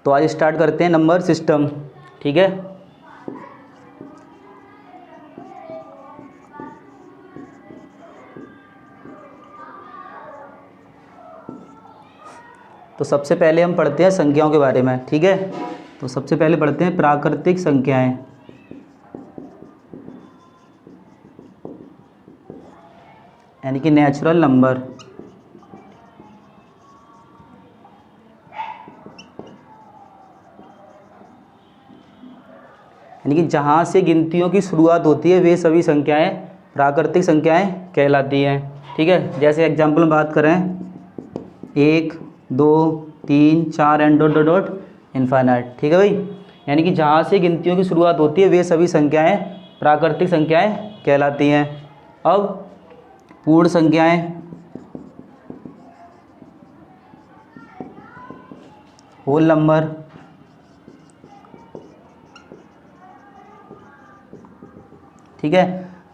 तो आज स्टार्ट करते हैं नंबर सिस्टम। ठीक है, तो सबसे पहले हम पढ़ते हैं संख्याओं के बारे में। ठीक है, तो सबसे पहले पढ़ते हैं प्राकृतिक संख्याएं। यानी कि नेचुरल नंबर। यानी कि जहाँ से गिनतियों की शुरुआत होती है वे सभी संख्याएं प्राकृतिक संख्याएं कहलाती हैं। ठीक है, जैसे एग्जाम्पल में बात करें 1 2 3 4 and dot dot dot infinite. ठीक है भाई, यानी कि जहाँ से गिनतियों की शुरुआत होती है वे सभी संख्याएं प्राकृतिक संख्याएं कहलाती हैं। अब पूर्ण संख्याएं, होल नंबर, ठीक है,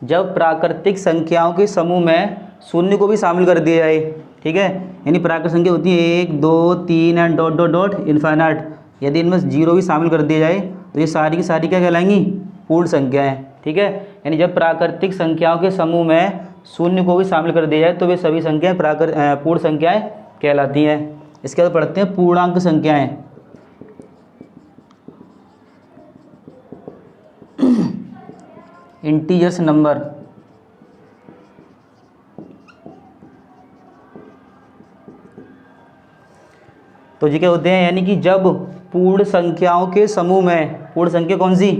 जब प्राकृतिक संख्याओं के समूह में शून्य को भी शामिल कर दिया जाए। ठीक है, यानी प्राकृतिक संख्या होती है 1 2 3 and dot dot dot infinite, यदि इनमें 0 भी शामिल कर दिया जाए तो ये सारी की सारी क्या कहलाएंगी? पूर्ण संख्याएं। ठीक है, यानी जब प्राकृतिक संख्याओं के समूह में शून्य को भी शामिल कर दिया जाए तो वे सभी संख्याएं पूर्ण संख्याएं कहलाती हैं। इसके बाद पढ़ते हैं पूर्णांक संख्याएं। Integers number. तो ये क्या होते हैं? यानी कि जब पूर्ण संख्याओं के समूह में, पूर्ण संख्या कौन सी?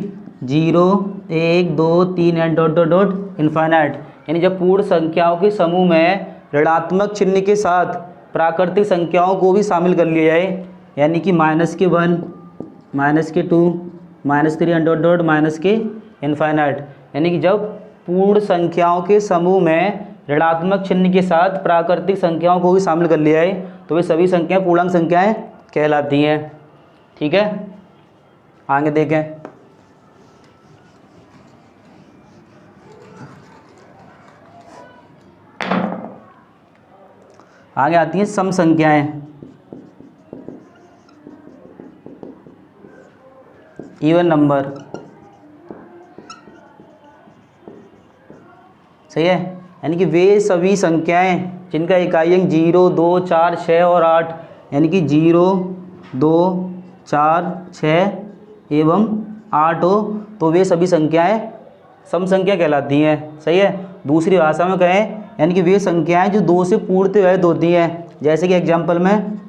0 1 2 3 and dot dot dot infinite, यानी जब पूर्ण संख्याओं के समूह में ऋणात्मक चिन्ह के साथ प्राकृतिक संख्याओं को भी शामिल कर लिया जाए, यानी कि -1 -2 -3 एंड डॉट डॉट -इनफाइनाइट, यानी कि जब पूर्ण संख्याओं के समूह में ऋणात्मक चिन्ह के साथ प्राकृतिक संख्याओं को भी शामिल कर लिया जाए तो वे सभी संख्याएं पूर्णांक संख्याएं कहलाती हैं। ठीक है, आगे देखें। आगे आती हैं सम संख्याएं। Even number. सही है, यानी कि वे सभी संख्याएं जिनका इकाई अंक 0 2 4 6 और 8, यानी कि 0 2 4 6 एवं 8 हो तो वे सभी संख्याएं सम संख्या कहलाती हैं। सही है, दूसरी भाषा में कहें यानी कि वे संख्याएं जो 2 से पूर्णतः विभाजित होती हैं। जैसे कि एग्जाम्पल में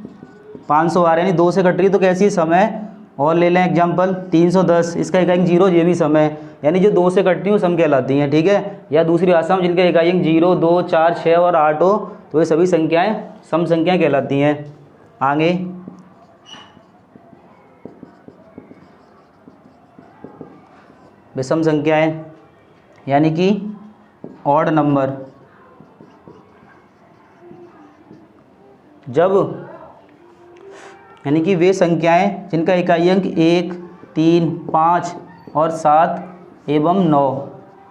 512 यानी 2 से कट रही है तो कैसी समय, और ले लें एग्जाम्पल 310, इसका इकाई अंक 0, ये भी समय, यानी जो 2 से कटती हैं वो सम कहलाती हैं। ठीक है, या दूसरी भाषा में जिनका इकाई अंक 0 2 4 6 और 8 हो तो ये सभी संख्याएं सम संख्याएं कहलाती हैं। आगे विषम संख्याएं, यानी कि ऑड नंबर। जब यानी कि वे संख्याएं जिनका इकाई अंक 1 3 5 और 7 एवं 9,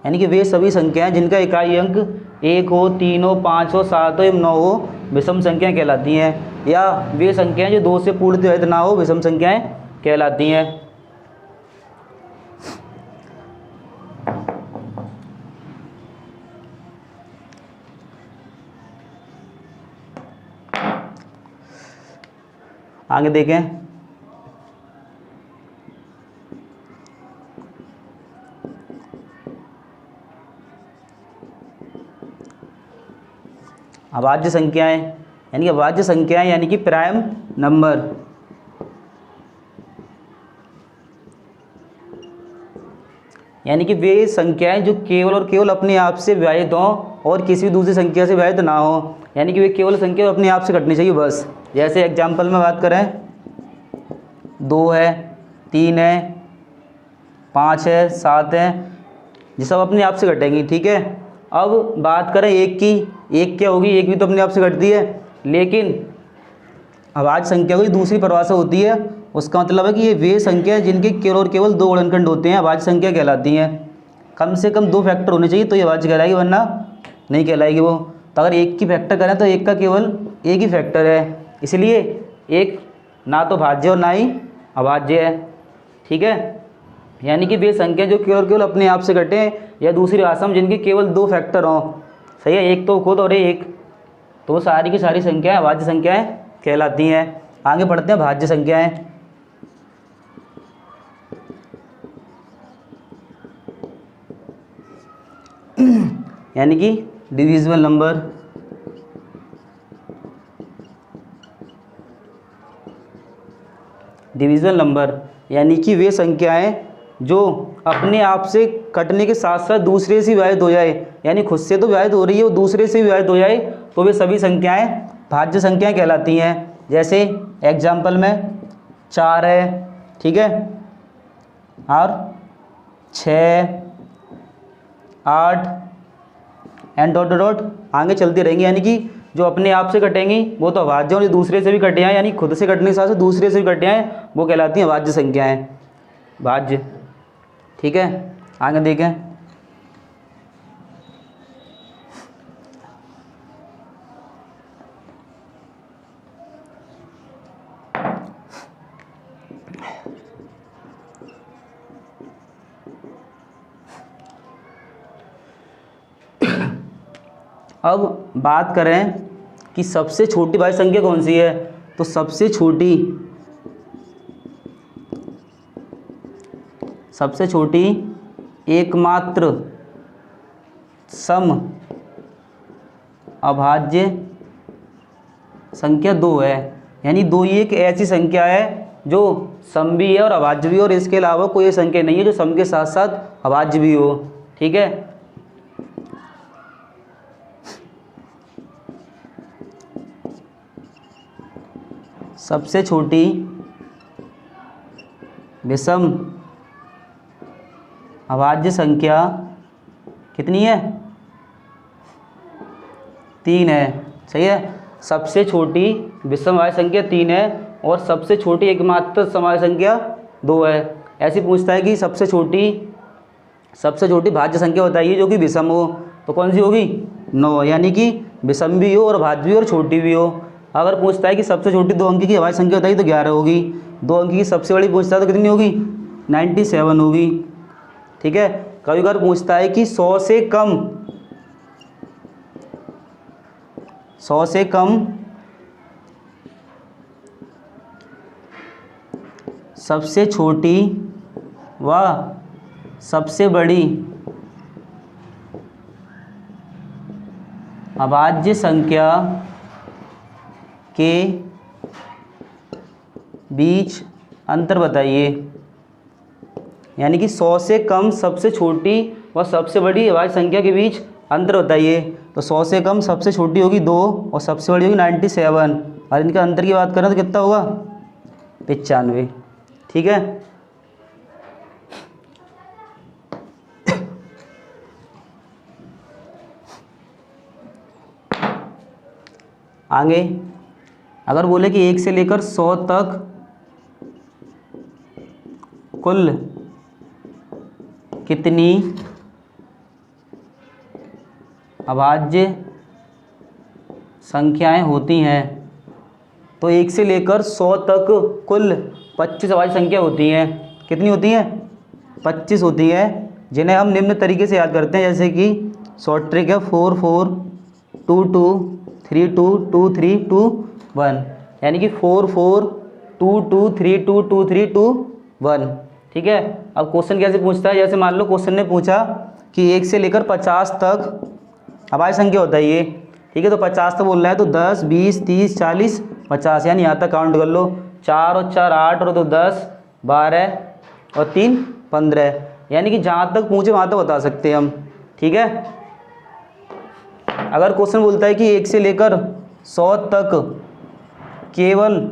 यानी कि वे सभी संख्याएं जिनका इकाई अंक 1 हो 3 हो 5 हो 7 हो एवं 9 हो विषम संख्याएं कहलाती हैं। या वे संख्याएं जो 2 से पूर्णतः विभाजित ना हो विषम संख्याएं कहलाती हैं। आगे देखें। अभाज्य संख्याएं, यानी कि अभाज्य संख्याएं यानी कि प्राइम नंबर। यानी कि वे संख्याएं जो केवल और केवल अपने आप से विभाजित हों और किसी भी दूसरी संख्या से विभाजित ना हो, यानी कि वे केवल संख्या अपने आप से घटनी चाहिए बस। जैसे एग्जाम्पल में बात करें 2 है 3 है 5 है 7 है, ये सब अपने आप से घटेंगी। ठीक है, अब बात करें 1 की, 1 क्या होगी? 1 भी तो अपने आप से घटती है, लेकिन अभाज्य संख्या की दूसरी परिभाषा होती है, उसका मतलब है कि ये वे संख्या जिनके केवल और केवल 2 गुणनखंड होते हैं अभाज्य संख्या कहलाती हैं। कम से कम 2 फैक्टर होने चाहिए तो ये अभाज्य कहलाएगी, वरना नहीं कहलाएगी वो। तो अगर 1 की फैक्टर करें तो 1 का केवल 1 ही फैक्टर है, इसलिए 1 ना तो भाज्य और ना ही अभाज्य है। ठीक है, यानी कि वे संख्या जो केवल केवल अपने आप से घटे या दूसरी भाषा में जिनके केवल 2 फैक्टर हों, सही है, एक तो खुद और एक, तो वो सारी की सारी संख्याएं अभाज्य संख्याएं कहलाती हैं। आगे बढ़ते हैं भाज्य संख्याएं। यानी कि डिविजिबल नंबर। डिविजिबल नंबर यानी कि वे संख्याएं जो अपने आप से कटने के साथ साथ दूसरे से विभाजित हो जाए, यानी खुद से तो विभाजित हो रही है, वो दूसरे से विभाजित हो जाए, तो वे सभी संख्याएं भाज्य संख्याएं कहलाती हैं। जैसे एग्जाम्पल में 4 है, ठीक है, और 6, 8 एंड डॉट डॉट आगे चलती रहेंगी। यानी कि जो अपने आप से कटेंगी वो तो अभाज्य, और जो दूसरे से भी कटे हैं, यानी खुद से कटने के साथ साथ दूसरे से भी कटे हैं, वो कहलाती हैं भाज्य संख्याएं, भाज्य। ठीक है, आगे देखें। अब बात करें कि सबसे छोटी भाज्य संख्या कौन सी है, तो सबसे छोटी एकमात्र सम अभाज्य संख्या 2 है। यानी 2 ही एक ऐसी संख्या है जो सम भी है और अभाज्य भी है, और इसके अलावा कोई संख्या नहीं है जो सम के साथ साथ अभाज्य भी हो। ठीक है, सबसे छोटी विषम अभाज्य संख्या कितनी है? 3 है। सही है, सबसे छोटी विषम अभाज्य संख्या 3 है और सबसे छोटी एकमात्र समभाज्य संख्या 2 है। ऐसे पूछता है कि सबसे छोटी भाज्य संख्या बताइए जो कि विषम हो, तो कौन सी होगी? 9, यानी कि विषम भी हो और भाज्य भी हो और छोटी भी हो। अगर पूछता है कि सबसे छोटी 2 अंक की अभाज्य संख्या बताइए तो 11 होगी। 2 अंक की सबसे बड़ी पूछता है तो कितनी होगी? 97 होगी। ठीक है, कभी कभार पूछता है कि 100 से कम सबसे छोटी व सबसे बड़ी अभाज्य संख्या के बीच अंतर बताइए। यानी कि 100 से कम सबसे छोटी व सबसे बड़ी अभाज्य संख्या के बीच अंतर बताइए। तो 100 से कम सबसे छोटी होगी 2 और सबसे बड़ी होगी 97, और इनका अंतर की बात करें तो कितना होगा? 95। ठीक है, आगे अगर बोले कि 1 से लेकर 100 तक कुल कितनी अभाज्य संख्याएं होती हैं, तो 1 से लेकर 100 तक कुल 25 अभाज्य संख्या होती हैं। कितनी होती हैं? 25 होती हैं, जिन्हें हम निम्न तरीके से याद करते हैं, जैसे कि शॉर्ट ट्रिक है 4 4 2 2 3 2 2 3 2 1, यानी कि 4 4 2 2 3 2 2 3 2 1। ठीक है, अब क्वेश्चन कैसे पूछता है? जैसे मान लो क्वेश्चन ने पूछा कि 1 से लेकर 50 तक अभाज्य संख्या बताइए। ठीक है, तो 50 तक बोल रहा है तो 10 20 30 40 50, यानी यहाँ तक काउंट कर लो। 4 और 4 8 और 2 10 12 और 3 15, यानी कि जहाँ तक पूछे वहाँ तक बता सकते हैं हम। ठीक है, अगर क्वेश्चन बोलता है कि 1 से लेकर 100 तक केवल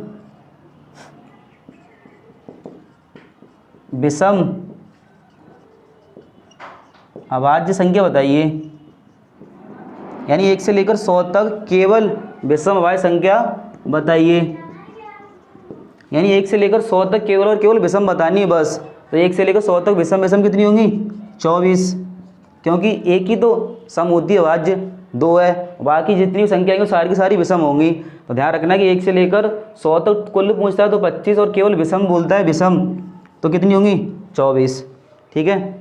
विषम अभाज्य संख्या बताइए, यानी 1 से लेकर 100 तक केवल विषम अभाज्य संख्या बताइए, यानी 1 से लेकर 100 तक केवल और केवल विषम बतानी है बस। तो 1 से लेकर 100 तक विषम कितनी होंगी? 24, क्योंकि एक ही तो सम होती है अभाज्य। 2 है, बाकी जितनी भी संख्या है वो सारी की सारी विषम होंगी। तो ध्यान रखना कि 1 से लेकर 100 तक कुल पूछता है तो 25 और केवल विषम बोलता है, विषम तो कितनी होंगी 24। ठीक है।